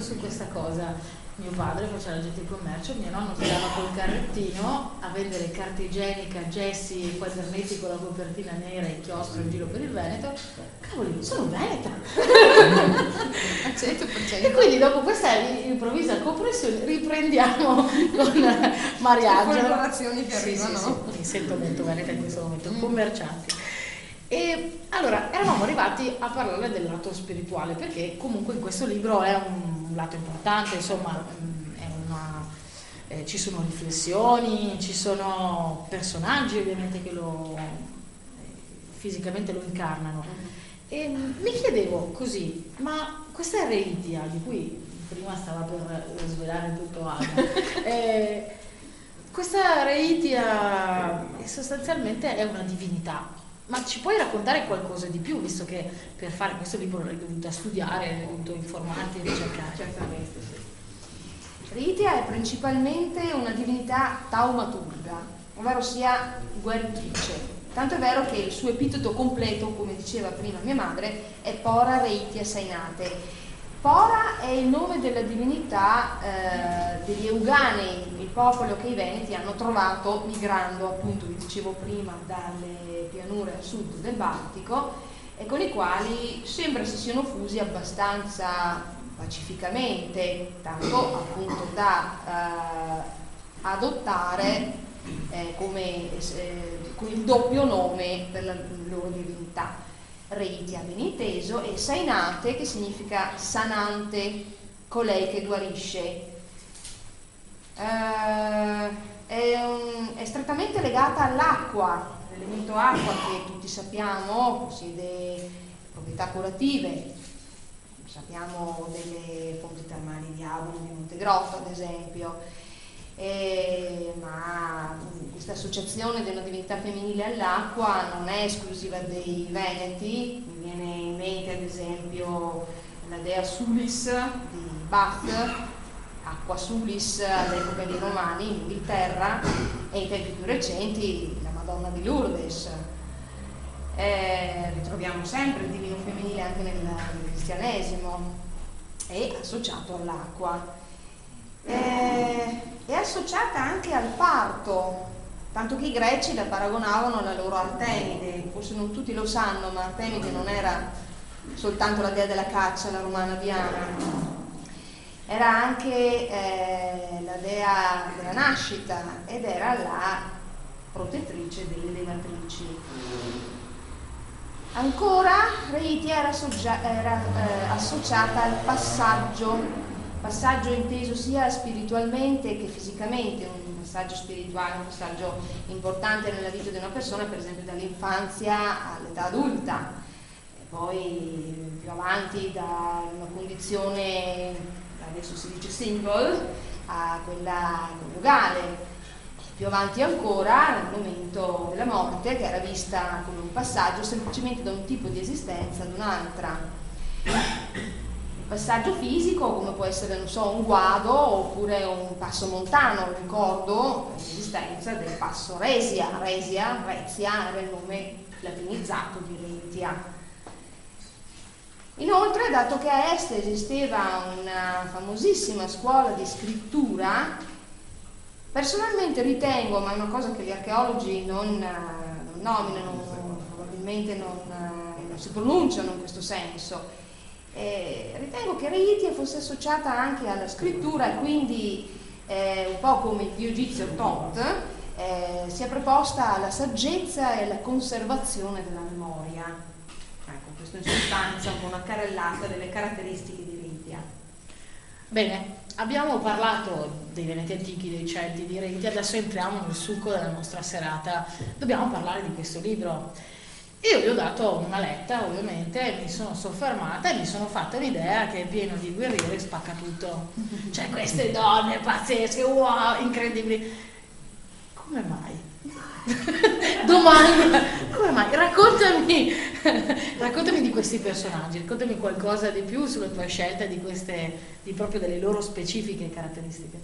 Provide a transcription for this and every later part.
su questa cosa. Mio padre faceva l'agente di commercio, mio nonno tirava col carrettino a vendere carta igienica, gessi e quadernetti con la copertina nera e inchiostro in giro per il Veneto. Cavoli, sono veneta! E quindi dopo questa improvvisa compressione riprendiamo con Mariangela. Le collaborazioni che arrivano. Sì, mi sento molto veneta in questo momento, commercianti. E allora eravamo arrivati a parlare del lato spirituale, perché comunque in questo libro è un lato importante, insomma, ci sono riflessioni, ci sono personaggi ovviamente che fisicamente lo incarnano. E mi chiedevo così, ma questa Reitia, di cui prima stava per svelare tutto altro, questa Reitia sostanzialmente è una divinità. Ma ci puoi raccontare qualcosa di più, visto che per fare questo libro l'hai dovuta studiare, hai dovuto informarti e ricercare? Certamente, sì. Reitia è principalmente una divinità taumaturga, ovvero sia guaritrice. Tanto è vero che il suo epiteto completo, come diceva prima mia madre, è Pora Reitia Sainate. Pora è il nome della divinità degli Euganei, il popolo che i Veneti hanno trovato migrando, appunto, vi dicevo prima, dalle pianure a sud del Baltico, e con i quali sembra si siano fusi abbastanza pacificamente, tanto appunto da adottare come il doppio nome per la loro divinità. Reitia ben inteso, e Sainate, che significa sanante, colei che guarisce. È strettamente legata all'acqua, l'elemento acqua che tutti sappiamo possiede proprietà curative. Sappiamo delle fonti termali di Abano, di Montegrotto ad esempio. Ma questa associazione della divinità femminile all'acqua non è esclusiva dei Veneti. Mi viene in mente ad esempio la dea Sulis di Bath, acqua Sulis all'epoca dei Romani in Inghilterra, e in tempi più recenti la Madonna di Lourdes. Ritroviamo sempre il divino femminile anche nel cristianesimo, è associato all'acqua. È associata anche al parto, tanto che i greci la paragonavano alla loro Artemide. Forse non tutti lo sanno, ma Artemide non era soltanto la dea della caccia, la romana Diana, era anche la dea della nascita ed era la protettrice delle levatrici. Ancora Reitia era associata al passaggio inteso sia spiritualmente che fisicamente, un passaggio spirituale, un passaggio importante nella vita di una persona, per esempio dall'infanzia all'età adulta, e poi più avanti da una condizione, adesso si dice single, a quella coniugale, più avanti ancora nel momento della morte, che era vista come un passaggio semplicemente da un tipo di esistenza ad un'altra. Passaggio fisico, come può essere, non so, un guado oppure un passo montano. Ricordo l'esistenza del passo Rezia era il nome latinizzato di Reitia. Inoltre, dato che a est esisteva una famosissima scuola di scrittura, personalmente ritengo, ma è una cosa che gli archeologi non nominano, probabilmente non si pronunciano in questo senso, ritengo che Reitia fosse associata anche alla scrittura e quindi un po' come il dio egizio Tot sia preposta alla saggezza e alla conservazione della memoria. Ecco, questo in sostanza un po' una carrellata delle caratteristiche di Reitia. Bene, abbiamo parlato dei Veneti antichi, dei Celti, di Reitia, adesso entriamo nel succo della nostra serata. Dobbiamo parlare di questo libro. Io gli ho dato una letta, ovviamente, mi sono soffermata e mi sono fatta un'idea che è pieno di guerriere e spacca tutto. Cioè, queste donne pazzesche, wow, incredibili. Come mai? Domanda, come mai? Raccontami di questi personaggi, raccontami qualcosa di più sulla tua scelta di proprio delle loro specifiche caratteristiche.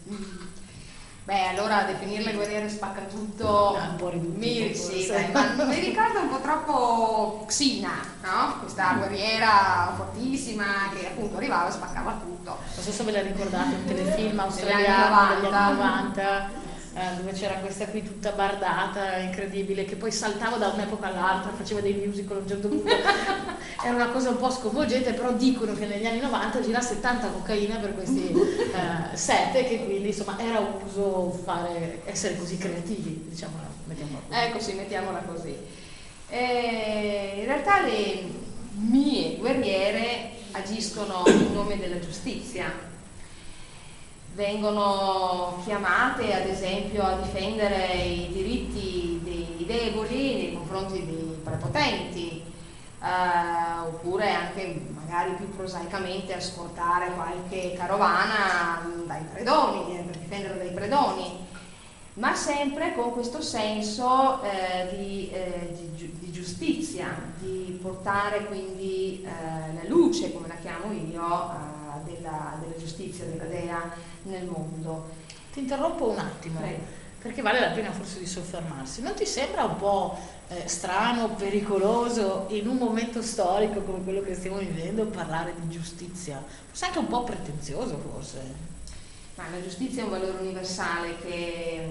Beh, allora definirle guerriere spacca tutto, un po' riduttivo, sì, ma mi ricorda un po' troppo Xina, no? Questa guerriera fortissima che appunto arrivava e spaccava tutto. Non so se ve la ricordate, un telefilm australiano degli anni 90, dove c'era questa qui tutta bardata, incredibile, che poi saltava da un'epoca all'altra, faceva dei musical a un certo punto. Era una cosa un po' sconvolgente, però dicono che negli anni 90 girasse tanta cocaina per questi set, e che quindi insomma era uso essere così creativi, diciamo, mettiamola così. Ecco, sì, mettiamola così. In realtà le mie guerriere agiscono in nome della giustizia. Vengono chiamate ad esempio a difendere i diritti dei deboli nei confronti dei prepotenti, oppure anche magari più prosaicamente a scortare qualche carovana dai predoni, per difendere dai predoni, ma sempre con questo senso di giustizia, di portare quindi la luce, come la chiamo io, della giustizia, della Dea nel mondo. Ti interrompo un attimo, perché vale la pena forse di soffermarsi. Non ti sembra un po' strano, pericoloso, in un momento storico come quello che stiamo vivendo, parlare di giustizia? Forse anche un po' pretenzioso, forse. Ma la giustizia è un valore universale che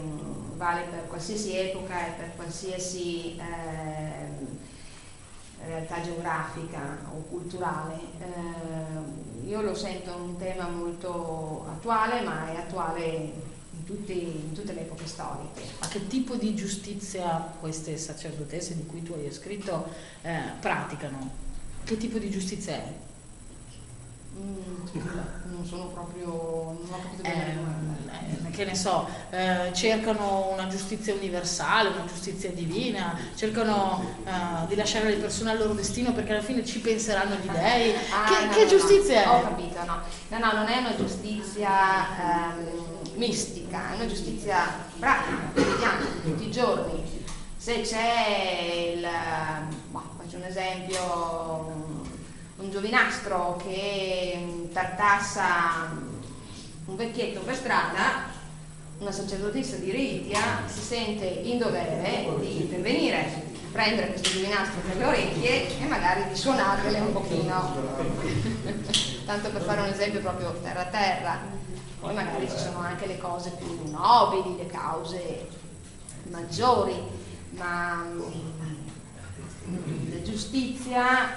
vale per qualsiasi epoca e per qualsiasi realtà geografica o culturale. Io lo sento un tema molto attuale, ma è attuale in tutte le epoche storiche. Ma che tipo di giustizia queste sacerdotesse di cui tu hai scritto praticano? Che tipo di giustizia è? Non sono proprio, non ho capito bene. Che ne so, cercano una giustizia universale, una giustizia divina, cercano di lasciare le persone al loro destino perché alla fine ci penseranno gli dèi. Che giustizia è? Ho capito, no, non è una giustizia mistica, è una giustizia pratica, quotidiana, tutti i giorni. Se c'è faccio un esempio, un giovinastro che tartassa un vecchietto per strada, una sacerdotessa di Ritia si sente in dovere di intervenire, prendere questo giovinastro per le orecchie e magari di suonarvele un pochino, tanto per fare un esempio proprio terra a terra. Poi magari ci sono anche le cose più nobili, le cause maggiori, ma la giustizia,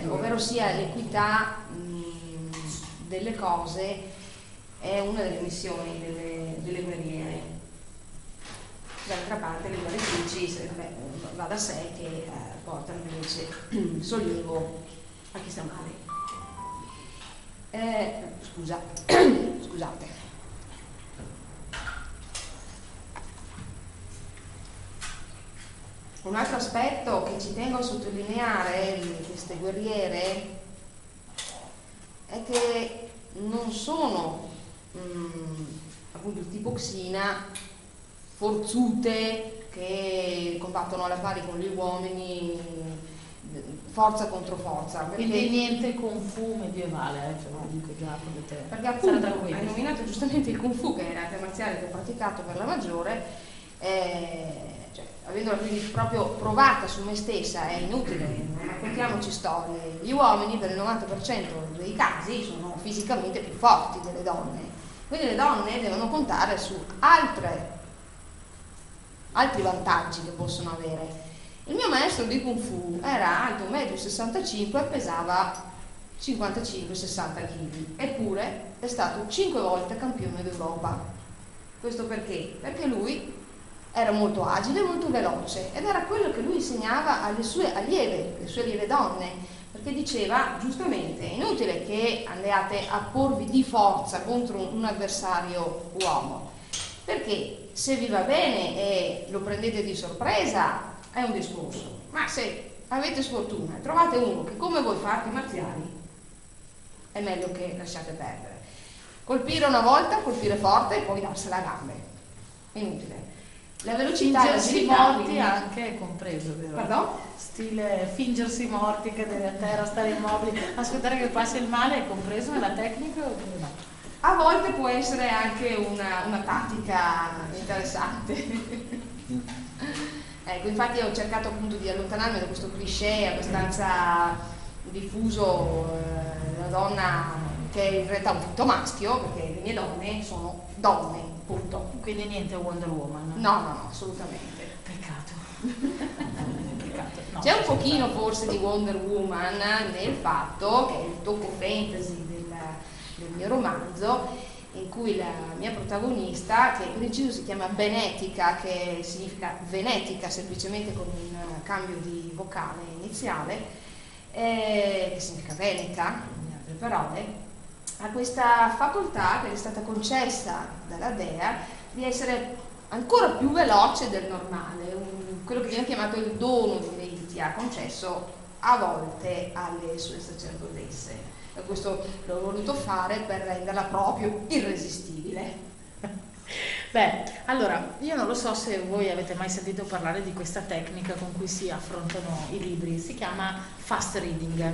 ovvero sia l'equità delle cose, è una delle missioni delle guerriere. D'altra parte le guaritrici va da sé che portano invece sollievo a chi sta male. Scusate. Un altro aspetto che ci tengo a sottolineare di queste guerriere è che non sono appunto il tipo Xina, forzute che combattono alla pari con gli uomini, forza contro forza. Quindi niente Kung Fu medievale, lo dico già come te. Perché appunto hai nominato giustamente il Kung Fu, che è l'arte marziale che ho praticato per la maggiore, avendola quindi proprio provata su me stessa, è inutile, non raccontiamoci storie. Gli uomini per il 90% dei casi sono fisicamente più forti delle donne, quindi le donne devono contare su altri vantaggi che possono avere. Il mio maestro di Kung Fu era alto 1,65 m e pesava 55-60 kg, eppure è stato 5 volte campione d'Europa. Questo perché? Perché lui era molto agile, molto veloce, ed era quello che lui insegnava alle sue allieve donne, perché diceva giustamente: è inutile che andate a porvi di forza contro un avversario uomo, perché se vi va bene e lo prendete di sorpresa è un discorso, ma se avete sfortuna e trovate uno che come voi fa arti marziali, è meglio che lasciate perdere. Colpire una volta, colpire forte e poi darsela a gambe, è inutile. La velocità e fingersi l'agilità, morti quindi anche è compreso, vero? Pardon? Stile fingersi morti, cadere a terra, stare immobili, aspettare che passi il male, è compreso nella tecnica oppure no? A volte può essere anche una tattica interessante. Ecco, infatti ho cercato appunto di allontanarmi da questo cliché abbastanza diffuso della donna che è in realtà un fitto maschio, perché le mie donne sono donne, punto. Quindi niente Wonder Woman. No, assolutamente. Peccato. Peccato. No, c'è un pochino forse di Wonder Woman nel fatto che è il tocco fantasy del mio romanzo, in cui la mia protagonista, che per inciso si chiama Benetica, che significa Venetica semplicemente con un cambio di vocale iniziale, che significa Veneca, in altre parole, ha questa facoltà che è stata concessa dalla dea di essere ancora più veloce del normale, quello che viene chiamato il dono di Reitia, concesso a volte alle sue sacerdotesse. E questo l'ho voluto fare per renderla proprio irresistibile. Beh, allora, io non lo so se voi avete mai sentito parlare di questa tecnica con cui si affrontano i libri, si chiama fast reading.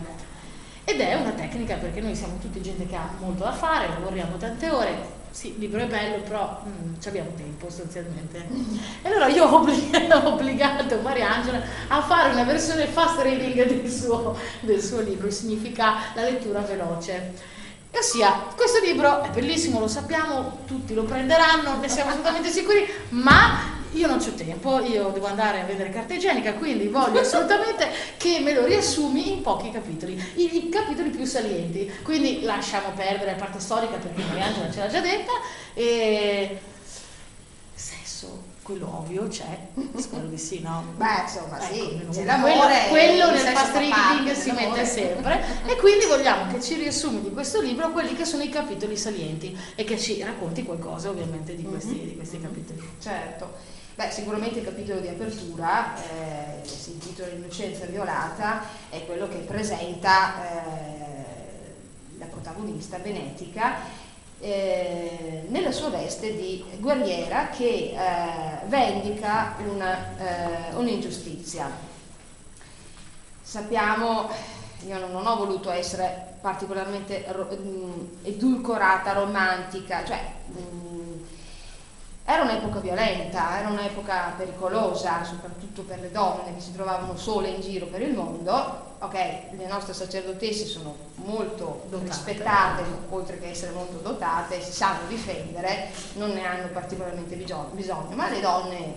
Ed è una tecnica perché noi siamo tutti gente che ha molto da fare, lavoriamo tante ore. Sì, il libro è bello, però ci abbiamo tempo sostanzialmente. E allora io ho obbligato Mariangela a fare una versione fast reading del suo libro, significa la lettura veloce. Ossia, questo libro è bellissimo, lo sappiamo, tutti lo prenderanno, ne siamo assolutamente sicuri, ma io non c'ho tempo, io devo andare a vedere carta igienica, quindi voglio assolutamente che me lo riassumi in pochi capitoli, i capitoli più salienti. Quindi lasciamo perdere la parte storica perché Mariangela ce l'ha già detta, e sesso, quello ovvio c'è, spero di sì, no? Beh, insomma, ecco, sì, c'è l'amore, quello nel fast reading si mette sempre, e quindi vogliamo che ci riassumi di questo libro quelli che sono i capitoli salienti e che ci racconti qualcosa ovviamente di questi capitoli. Certo. Beh, sicuramente il capitolo di apertura, che si intitola Innocenza violata, è quello che presenta la protagonista Benetica nella sua veste di guerriera che vendica un'ingiustizia. Sappiamo, io non ho voluto essere particolarmente edulcorata, romantica, cioè era un'epoca violenta, era un'epoca pericolosa, soprattutto per le donne che si trovavano sole in giro per il mondo. Ok, le nostre sacerdotesse sono molto rispettate, oltre che essere molto dotate, si sanno difendere, non ne hanno particolarmente bisogno, ma le donne,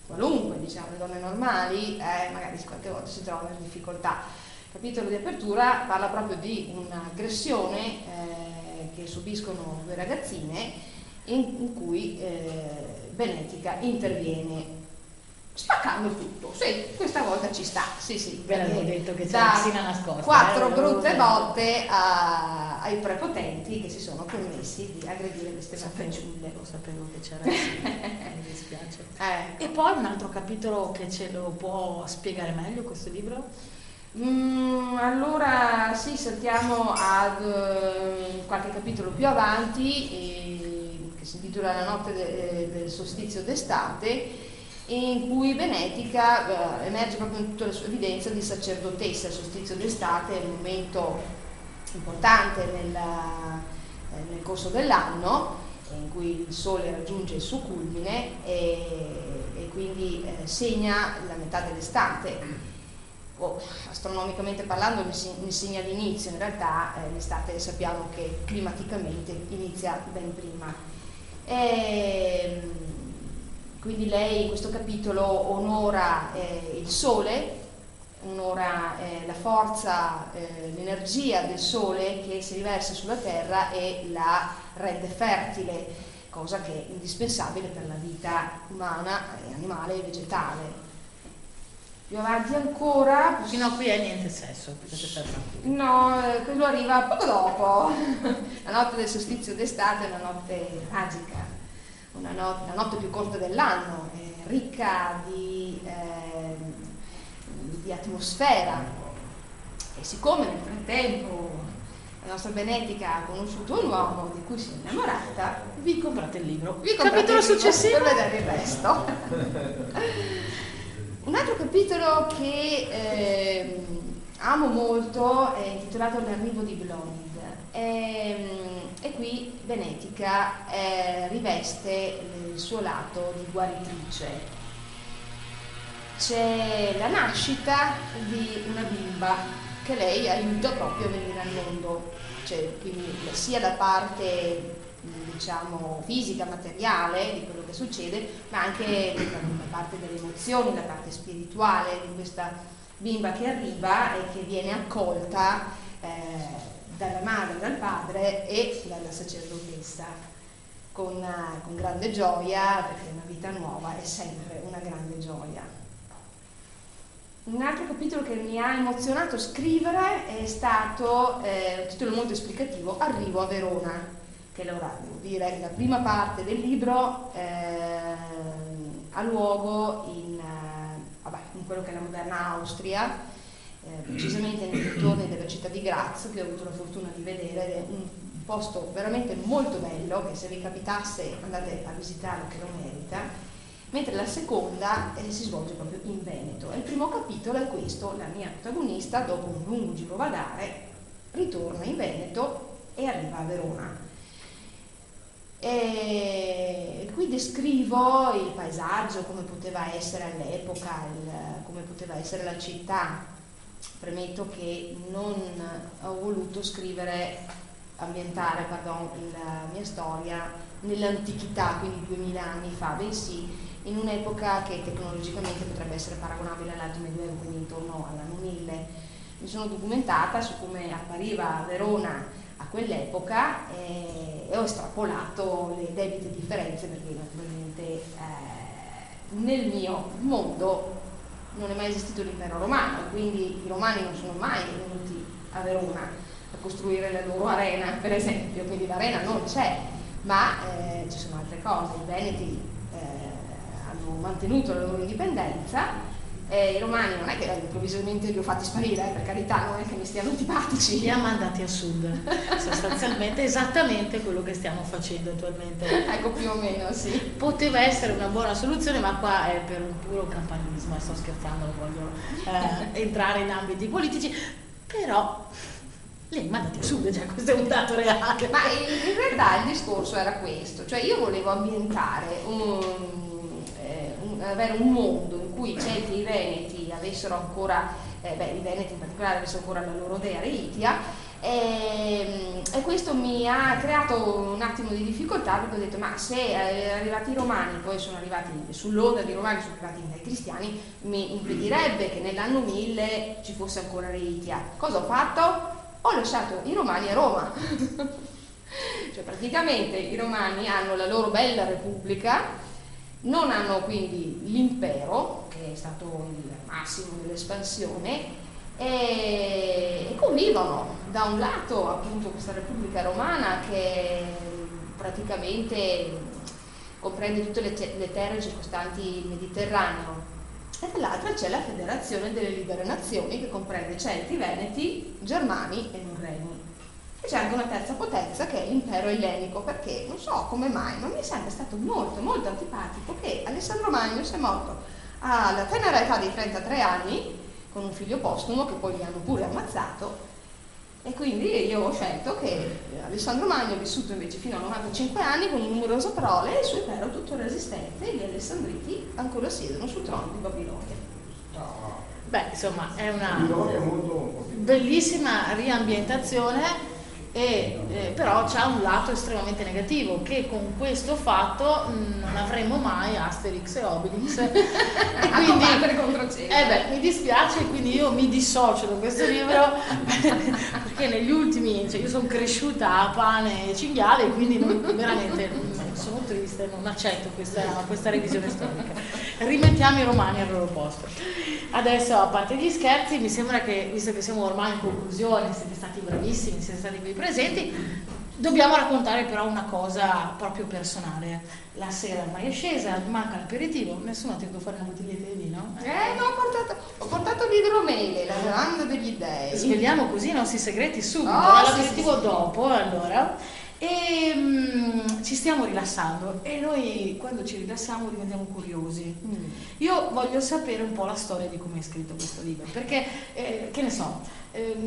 qualunque, diciamo, le donne normali, magari quante volte si trovano in difficoltà. Il capitolo di apertura parla proprio di un'aggressione che subiscono due ragazzine, in cui Benetica interviene spaccando tutto. Sì, questa volta ci sta, sì. Ve l'avevo detto che c'è la piscina nascosta. 4 brutte botte ai prepotenti che si sono permessi di aggredire queste fanciulle. Lo sapevo che c'era, mi dispiace. E poi un altro capitolo che ce lo può spiegare meglio questo libro? Allora sì, saltiamo ad qualche capitolo più avanti, che si intitola La notte del solstizio d'estate, in cui Benetica emerge proprio in tutta la sua evidenza di sacerdotessa. Il solstizio d'estate è un momento importante nel corso dell'anno, in cui il sole raggiunge il suo culmine e quindi segna la metà dell'estate. Astronomicamente parlando ne segna l'inizio, in realtà l'estate sappiamo che climaticamente inizia ben prima. Quindi lei in questo capitolo onora il sole, onora la forza, l'energia del sole che si riversa sulla terra e la rende fertile, cosa che è indispensabile per la vita umana, animale e vegetale. Più avanti ancora, fino a qui è niente sesso, potete stare tranquilli. No, quello arriva poco dopo. La notte del solstizio d'estate è una notte magica, la notte più corta dell'anno, ricca di atmosfera. E siccome nel frattempo la nostra Benetica ha conosciuto un uomo di cui si è innamorata, vi comprate il libro. Capitolo successivo per vedere il resto. Un altro capitolo che amo molto è intitolato L'arrivo di Blonde. È qui Venetica riveste il suo lato di guaritrice. C'è la nascita di una bimba che lei aiuta proprio a venire al mondo, cioè, quindi sia da parte diciamo fisica, materiale di quello che succede, ma anche da parte delle emozioni, la parte spirituale di questa bimba che arriva e che viene accolta dalla madre, dal padre e dalla sacerdotessa con grande gioia, perché una vita nuova è sempre una grande gioia. Un altro capitolo che mi ha emozionato scrivere è stato un titolo molto esplicativo, Arrivo a Verona, che devo dire la prima parte del libro ha luogo in quello che è la moderna Austria, precisamente nei dintorni della città di Graz, che ho avuto la fortuna di vedere, ed è un posto veramente molto bello, che se vi capitasse andate a visitarlo, che lo merita. Mentre la seconda si svolge proprio in Veneto. E il primo capitolo è questo: la mia protagonista, dopo un lungo girovagare, ritorna in Veneto e arriva a Verona. E qui descrivo il paesaggio, come poteva essere all'epoca, come poteva essere la città. Premetto che non ho voluto ambientare la mia storia nell'antichità, quindi 2000 anni fa, bensì in un'epoca che tecnologicamente potrebbe essere paragonabile all'Alto Medioevo, quindi intorno all'anno 1000. Mi sono documentata su come appariva Verona a quell'epoca e ho estrapolato le debite differenze, perché naturalmente nel mio mondo non è mai esistito l'impero romano, quindi i romani non sono mai venuti a Verona a costruire la loro arena, per esempio, quindi l'arena non c'è, ma ci sono altre cose. I veneti hanno mantenuto la loro indipendenza, i romani non è che improvvisamente li ho fatti sparire, per carità, non è che mi stiano antipatici, li ha mandati a sud, sostanzialmente esattamente quello che stiamo facendo attualmente. Ecco, più o meno, sì. Poteva essere una buona soluzione, ma qua è per un puro campanilismo, sto scherzando, non voglio entrare in ambiti politici, però li ha mandati a sud, cioè questo è un dato reale. Ma in realtà il discorso era questo, cioè io volevo ambientare avere un mondo in cui i Celti e i Veneti avessero ancora, i Veneti in particolare avessero ancora la loro dea reitia, e questo mi ha creato un attimo di difficoltà, perché ho detto: ma se arrivati i romani, poi sono arrivati sull'onda dei romani, sono arrivati dai cristiani, mi impedirebbe che nell'anno 1000 ci fosse ancora reitia. Cosa ho fatto? Ho lasciato i romani a Roma. Cioè praticamente i romani hanno la loro bella repubblica, non hanno quindi l'impero, che è stato il massimo dell'espansione, e convivono da un lato appunto questa Repubblica Romana che praticamente comprende tutte le terre circostanti il Mediterraneo, e dall'altra c'è la Federazione delle Libere Nazioni, che comprende Celti, Veneti, Germani e Norreni. E c'è anche una terza potenza, che è l'impero ellenico, perché non so come mai, ma mi è sempre stato molto molto antipatico che Alessandro Magno sia morto alla tenera età di 33 anni con un figlio postumo, che poi gli hanno pure ammazzato, e quindi io ho scelto che Alessandro Magno è vissuto invece fino a 95 anni con numerose prole, e il suo impero tuttora esistente, e gli alessandriti ancora siedono sul trono di Babilonia. Beh, insomma, è una bellissima riambientazione, però c'ha un lato estremamente negativo, che con questo fatto non avremo mai Asterix e Obelix e quindi contro Cesare. mi dispiace, quindi io mi dissocio da questo libro perché negli ultimi, cioè io sono cresciuta a pane e cinghiale, quindi veramente sono triste, non accetto questa revisione storica. Rimettiamo i romani al loro posto. Adesso, a parte gli scherzi, mi sembra che, visto che siamo ormai in conclusione, siete stati bravissimi, siete stati qui presenti, dobbiamo raccontare però una cosa proprio personale. La sera ormai è scesa, manca l'aperitivo, nessuno ha tenuto fuori una bottiglietta di vino? No, ho portato l'idromele, la lavanda degli dei. Sveliamo così i nostri segreti subito, l'aperitivo dopo, allora. E ci ci stiamo rilassando e noi quando ci rilassiamo diventiamo curiosi. Io voglio sapere un po' la storia di come hai scritto questo libro, perché che ne so,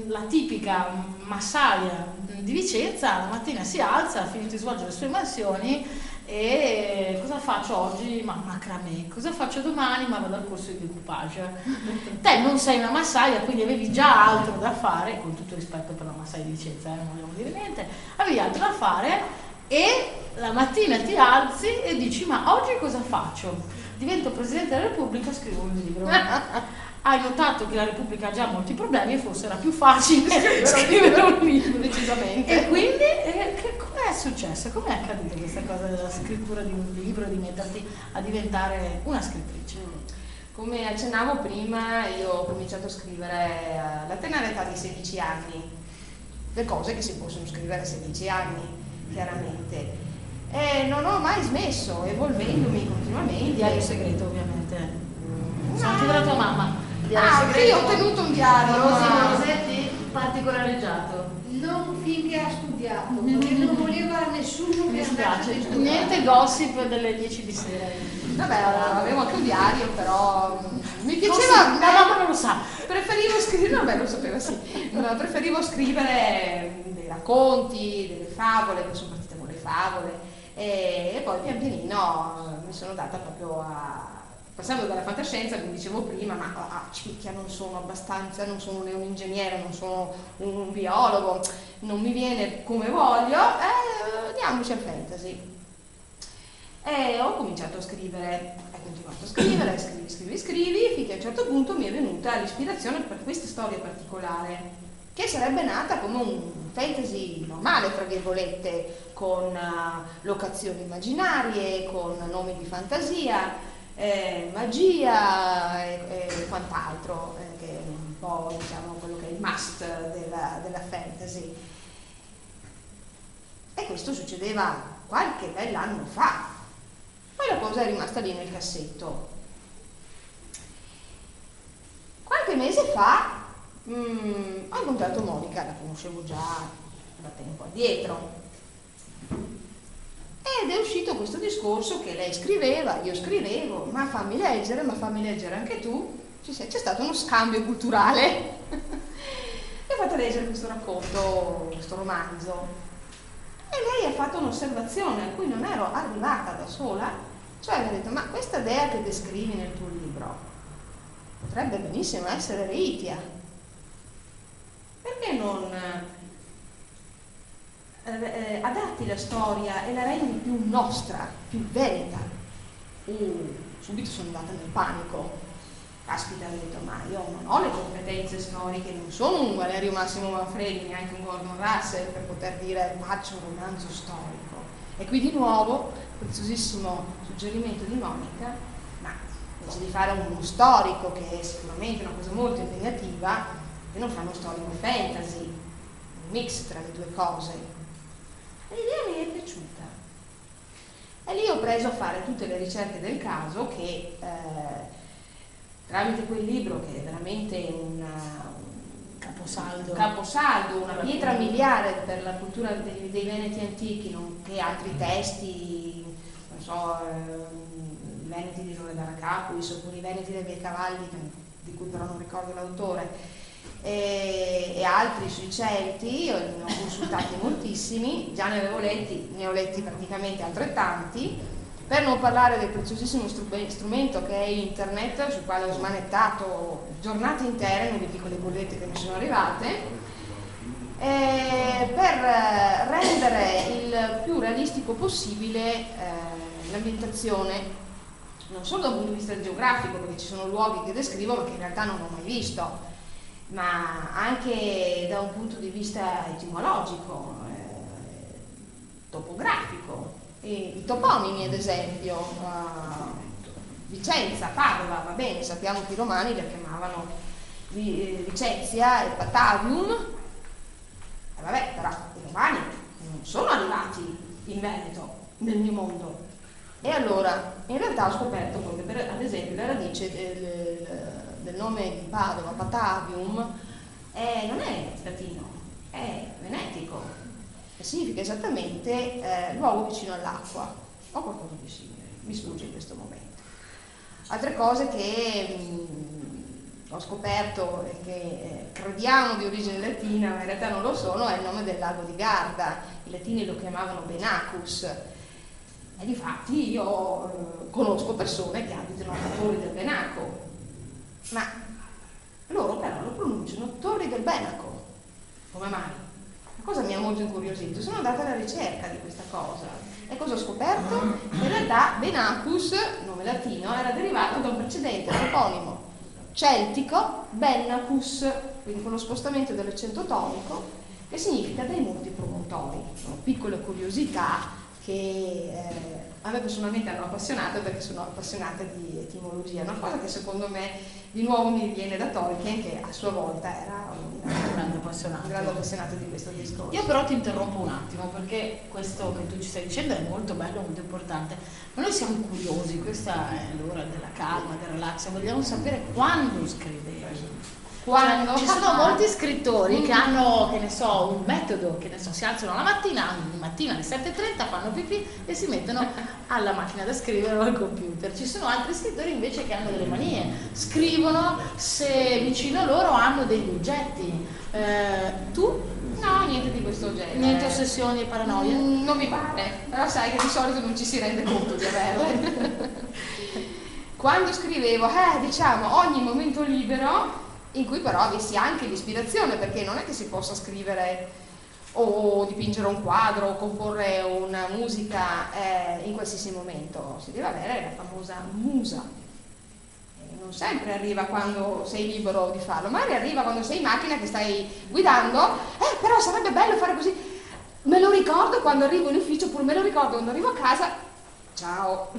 la tipica massaia di Vicenza la mattina si alza, ha finito di svolgere le sue mansioni e cosa faccio oggi? Ma macramè. Cosa faccio domani? Ma vado al corso di decoupage. Te non sei una massaia, quindi avevi già altro da fare, con tutto rispetto per la massaia di Vicenza, non vogliamo dire niente, avevi altro da fare e la mattina ti alzi e dici ma oggi cosa faccio? Divento Presidente della Repubblica, scrivo un libro. Hai notato che la Repubblica ha già molti problemi e forse era più facile scrivere un libro, decisamente. E quindi com'è successo? Com'è accaduta questa cosa della scrittura di un libro, di metterti a diventare una scrittrice? Come accennavo prima, io ho cominciato a scrivere alla tenera età di 16 anni, le cose che si possono scrivere a 16 anni, chiaramente. E non ho mai smesso, evolvendomi continuamente. Il diario segreto, ovviamente. Sono anche della tua mamma. Sì, ho tenuto un diario. Rosetti, particolareggiato. Non finché ha studiato, perché non voleva nessuno Mi che andasse a spiace, studiare. niente gossip delle 10 di sera. Vabbè, avevo anche un diario, però mi piaceva. La mamma non lo sa. Preferivo scrivere, vabbè, lo sapeva, sì. Preferivo scrivere dei racconti, delle favole, poi sono partita con le favole e poi pian pianino mi sono data proprio passando dalla fantascienza, come dicevo prima, ma cicchia, non sono abbastanza, non sono né un ingegnere, non sono un biologo, non mi viene come voglio, andiamoci al fantasy. E ho cominciato a scrivere, ho continuato a scrivere, scrivi, finché a un certo punto mi è venuta l'ispirazione per questa storia particolare, che sarebbe nata come un fantasy normale, tra virgolette, con locazioni immaginarie, con nomi di fantasia, magia e quant'altro, che è un po', diciamo, quello che è il must della fantasy. E questo succedeva qualche bell'anno fa. Poi la cosa è rimasta lì nel cassetto. Qualche mese fa ho incontrato Monica, la conoscevo già da tempo addietro. Ed è uscito questo discorso che lei scriveva, io scrivevo, ma fammi leggere anche tu. C'è stato uno scambio culturale. E ho fatto leggere questo racconto, questo romanzo. E lei ha fatto un'osservazione a cui non ero arrivata da sola, cioè mi ha detto, ma questa dea che descrivi nel tuo libro potrebbe benissimo essere Reitia. Perché non adatti la storia e la rendi più nostra, più veneta? Subito sono andata nel panico. Caspita, ho detto, ma io non ho le competenze storiche, non sono un Valerio Massimo Manfredi, neanche un Gordon Russell per poter dire faccio un romanzo storico. E qui di nuovo, preziosissimo suggerimento di Monica, ma invece di fare uno storico, che è sicuramente una cosa molto impegnativa, e non fare uno storico fantasy, un mix tra le due cose. L'idea mi è piaciuta e lì ho preso a fare tutte le ricerche del caso che tramite quel libro, che è veramente un caposaldo, una pietra miliare per la cultura dei Veneti antichi, nonché altri testi, non so, i Veneti di Loredana Capuis oppure i Veneti dei Bei Cavalli, di cui però non ricordo l'autore, e altri sui Celti. Io ne ho consultati moltissimi, già ne ho letti praticamente altrettanti, per non parlare del preziosissimo strumento che è internet, sul quale ho smanettato giornate intere, non vi dico le bollette che mi sono arrivate, per rendere il più realistico possibile l'ambientazione, non solo da un punto di vista geografico, perché ci sono luoghi che descrivo ma che in realtà non ho mai visto, ma anche da un punto di vista etimologico, topografico. I toponimi, ad esempio, Vicenza, Padova, va bene, sappiamo che i romani la chiamavano Vicenzia e Batavium, vabbè, però i romani non sono arrivati in Veneto, nel mio mondo. E allora, in realtà ho scoperto che, ad esempio, la radice del nome di Padova, Batavium, non è latino, è venetico. che significa esattamente luogo vicino all'acqua o qualcosa di simile, mi sfugge in questo momento. Altre cose che ho scoperto e che crediamo di origine latina, ma in realtà non lo sono, è il nome del lago di Garda. I latini lo chiamavano Benacus, e difatti io conosco persone che abitano a Torri del Benaco, ma loro però lo pronunciano Torri del Benaco. Come mai? La cosa mi ha molto incuriosito, sono andata alla ricerca di questa cosa e cosa ho scoperto? In realtà Benacus, nome latino, era derivato da un precedente toponimo celtico, Bennacus, quindi con lo spostamento dell'accento tonico, che significa dei molti promontori. Sono piccole curiosità che a me personalmente hanno appassionato, perché sono appassionata di etimologia, una cosa che secondo me di nuovo mi viene da Tolkien, che a sua volta era un grande appassionato di questo discorso. Io però ti interrompo un attimo, perché questo che tu ci stai dicendo è molto bello, molto importante, ma noi siamo curiosi, questa è l'ora della calma, del relax, vogliamo sapere quando scrivevi. Quando? Ci sono molti scrittori che hanno, che ne so, un metodo, che ne so, si alzano la mattina alle 7:30, fanno pipì e si mettono alla macchina da scrivere o al computer. Ci sono altri scrittori invece che hanno delle manie, scrivono se vicino a loro hanno degli oggetti. Tu? No, niente di questo genere. Niente ossessioni e paranoie? Non mi pare, però sai che di solito non ci si rende conto di averle. Quando scrivevo, diciamo, ogni momento libero, in cui però avessi anche l'ispirazione, perché non è che si possa scrivere o dipingere un quadro o comporre una musica in qualsiasi momento, si deve avere la famosa musa. E non sempre arriva quando sei libero di farlo, magari arriva quando sei in macchina che stai guidando, però sarebbe bello fare così, me lo ricordo quando arrivo in ufficio, oppure me lo ricordo quando arrivo a casa, ciao.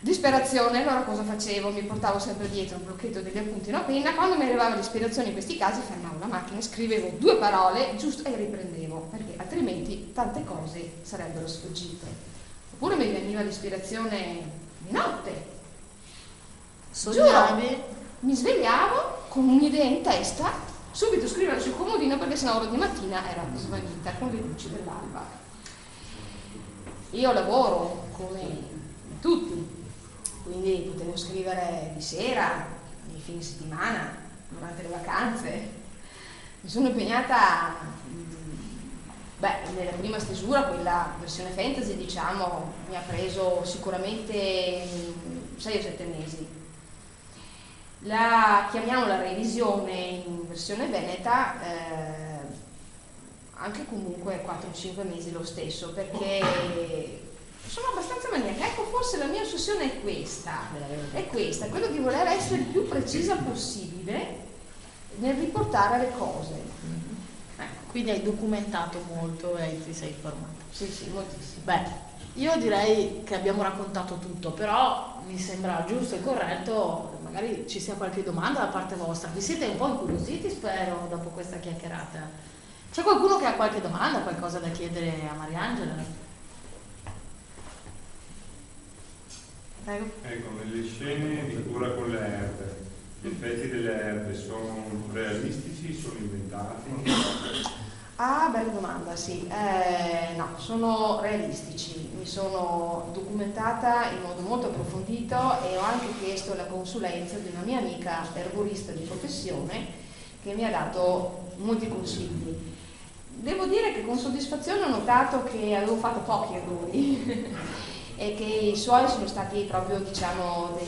Disperazione, allora cosa facevo? Mi portavo sempre dietro un blocchetto degli appunti e una penna, quando mi arrivava l'ispirazione in questi casi fermavo la macchina, scrivevo 2 parole giusto e riprendevo, perché altrimenti tante cose sarebbero sfuggite. Oppure mi veniva l'ispirazione di notte. Sognavi? Giuro, mi svegliavo con un'idea in testa, subito scrivere sul comodino, perché sennò ora di mattina era svanita con le luci dell'alba. Io lavoro come tutti, quindi potevo scrivere di sera, nei fine settimana, durante le vacanze. Mi sono impegnata, nella prima stesura, quella versione fantasy, diciamo, mi ha preso sicuramente 6 o 7 mesi. La chiamiamola revisione in versione veneta, anche comunque 4 o 5 mesi lo stesso, perché sono abbastanza maniaca. Ecco, forse la mia ossessione è questa, quello di voler essere il più precisa possibile nel riportare le cose. Quindi hai documentato molto e ti sei informato. Sì, moltissimo. Beh, io direi che abbiamo raccontato tutto, però mi sembra giusto e corretto, magari ci sia qualche domanda da parte vostra. Vi siete un po' incuriositi, spero, dopo questa chiacchierata. C'è qualcuno che ha qualche domanda, qualcosa da chiedere a Mariangela? Prego. Ecco, nelle scene di cura con le erbe, gli effetti delle erbe sono realistici, sono inventati? Bella domanda, sì. No, sono realistici. Mi sono documentata in modo molto approfondito e ho anche chiesto la consulenza di una mia amica erborista di professione che mi ha dato molti consigli. Devo dire che con soddisfazione ho notato che avevo fatto pochi errori e che i suoi sono stati proprio, diciamo,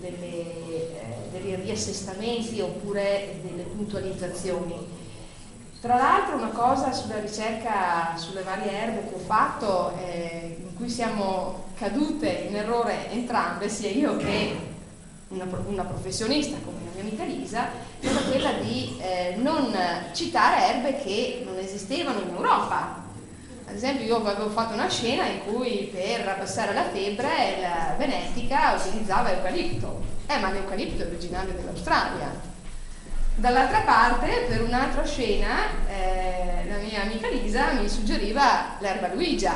dei riassestamenti oppure delle puntualizzazioni. Tra l'altro una cosa sulla ricerca sulle varie erbe che ho fatto, in cui siamo cadute in errore entrambe, sia io che una professionista come la mia amica Lisa, è stata quella di non citare erbe che non esistevano in Europa. Ad esempio io avevo fatto una scena in cui per abbassare la febbre la venetica utilizzava eucalipto, ma l'eucalipto è originario dell'Australia. Dall'altra parte, per un'altra scena, la mia amica Lisa mi suggeriva l'erba luigia,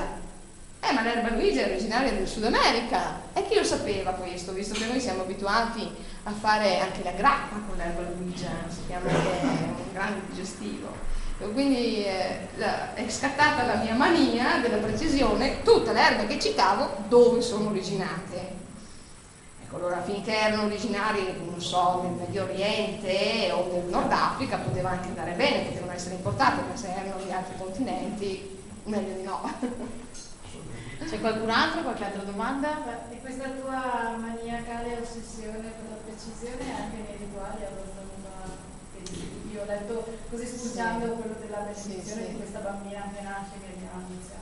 ma l'erba luigia è originaria del Sud America, e chi lo sapeva questo, visto che noi siamo abituati a fare anche la grappa con l'erba luigia, sappiamo che è un grande digestivo. Quindi è scattata la mia mania della precisione, tutte le erbe che citavo dove sono originate. Ecco, allora finché erano originari, non so, nel Medio Oriente o nel Nord Africa poteva anche andare bene, potevano essere importate, ma se erano di altri continenti, meglio di no. C'è qualcun altro? Qualche altra domanda? E questa tua maniacale ossessione per la precisione anche nei rituali è abbastanza... Io ho letto così sfuggiando quello della benedizione di questa bambina che nasce che abbiamo iniziato.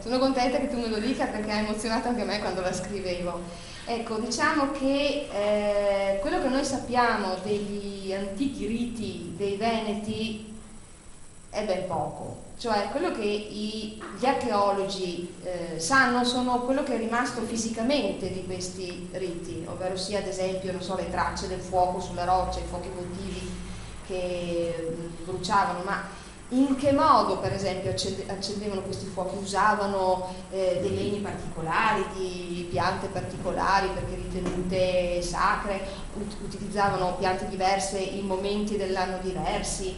Sono contenta che tu me lo dica perché ha emozionato anche me quando la scrivevo. Ecco, diciamo che quello che noi sappiamo degli antichi riti dei Veneti è ben poco. Cioè quello che gli archeologi sanno sono quello che è rimasto fisicamente di questi riti, ovvero sia ad esempio, non so, le tracce del fuoco sulla roccia, i fuochi votivi che bruciavano, ma in che modo per esempio accendevano questi fuochi? Usavano dei legni particolari, di piante particolari perché ritenute sacre, utilizzavano piante diverse in momenti dell'anno diversi,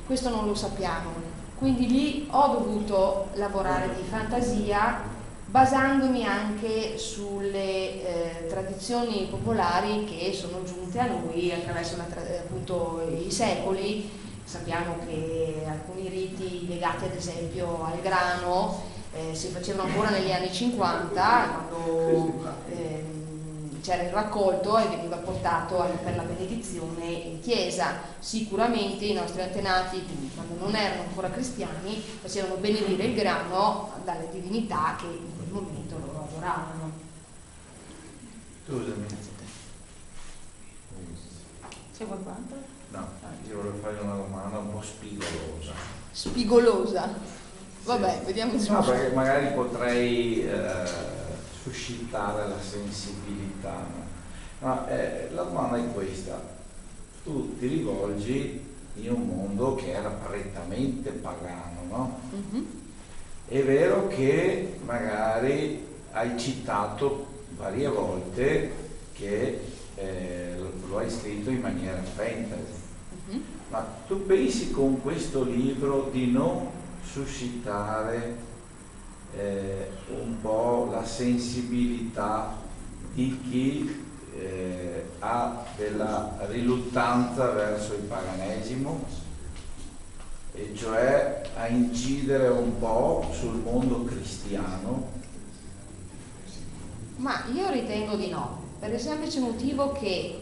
questo non lo sappiamo. Quindi lì ho dovuto lavorare di fantasia basandomi anche sulle tradizioni popolari che sono giunte a noi attraverso appunto i secoli. Sappiamo che alcuni riti legati ad esempio al grano si facevano ancora negli anni 50 quando c'era il raccolto e veniva portato per la benedizione in chiesa. Sicuramente i nostri antenati, quando non erano ancora cristiani, facevano benedire il grano dalle divinità che in quel momento loro adoravano. Scusami. C'è qualcun altro? No, io volevo fare una domanda un po' spigolosa. Spigolosa? Vabbè, vediamo se... No, perché magari potrei suscitare la sensibilità. No, la domanda è questa: tu ti rivolgi in un mondo che era prettamente pagano, no? Mm-hmm. È vero che magari hai citato varie volte che lo hai scritto in maniera fantasy, Mm-hmm. ma tu pensi con questo libro di non suscitare un po' la sensibilità di chi ha della riluttanza verso il paganesimo, e cioè a incidere un po' sul mondo cristiano? Ma io ritengo di no, per il semplice motivo che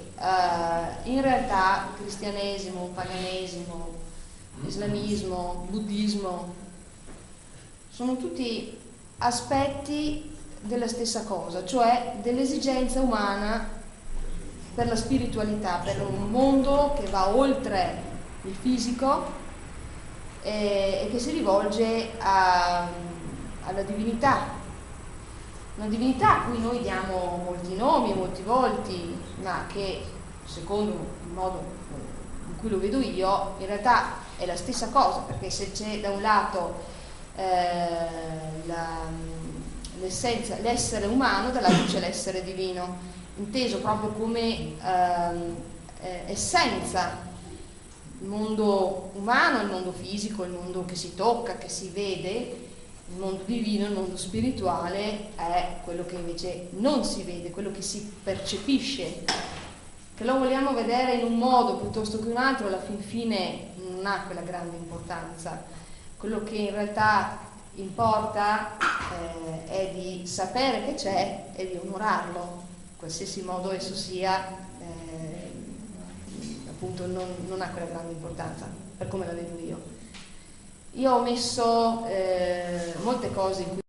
in realtà cristianesimo, paganesimo, islamismo, buddismo sono tutti aspetti della stessa cosa, cioè dell'esigenza umana per la spiritualità, per un mondo che va oltre il fisico e che si rivolge alla divinità. Una divinità a cui noi diamo molti nomi, molti volti, ma che secondo il modo in cui lo vedo io in realtà è la stessa cosa, perché se c'è da un lato l'essenza, l'essere umano, dall'altro c'è l'essere divino, inteso proprio come essenza. Il mondo umano, il mondo fisico, il mondo che si tocca, che si vede. Il mondo divino, il mondo spirituale è quello che invece non si vede, quello che si percepisce. Che lo vogliamo vedere in un modo piuttosto che un altro, alla fin fine non ha quella grande importanza. Quello che in realtà importa è di sapere che c'è e di onorarlo, qualsiasi modo esso sia, appunto non ha quella grande importanza, per come la vedo io. Io ho messo molte cose in cui